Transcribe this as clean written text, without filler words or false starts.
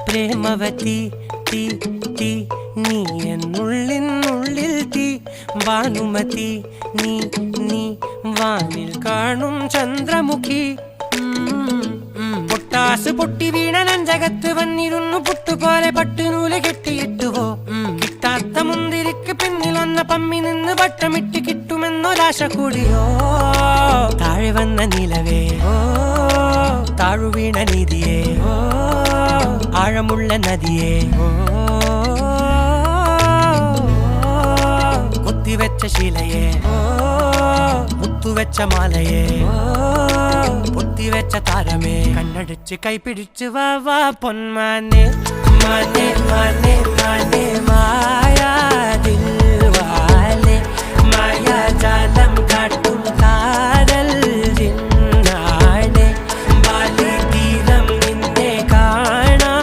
പ്രേമവതി തീ തീ നീ എന്നുള്ളിൽ തീ ഭാനുമതി നീ നീ വാനിൽ കാണും ചന്ദ്രമുഖി പൊട്ടാസ് പൊട്ടി വീണ നെഞ്ചകത്ത് വന്നിരുന്നു പുട്ടുപോലെ പട്ടുനൂല് കെട്ടിയിട്ടുവോ കിട്ടാത്ത മുന്തിരിക്ക് പിന്നിൽ വന്ന പമ്മി നിന്ന് വട്ടമിട്ട് കിട്ടുമെന്നൊരാശ കൂടിയോ താഴെ വന്ന നിലവേ താഴു വീണ നീതിയേ ആഴമുള്ള നദിയേ കൊത്തിവെച്ച ശീലയേ മുത്തുവെച്ച മാലയേ പൊത്തിവെച്ച താരമേ കണ്ണടിച്ച് കൈപിടിച്ച് വാ വാ പൊന്മാനെ മാനേ മാനേ മാനേ മാ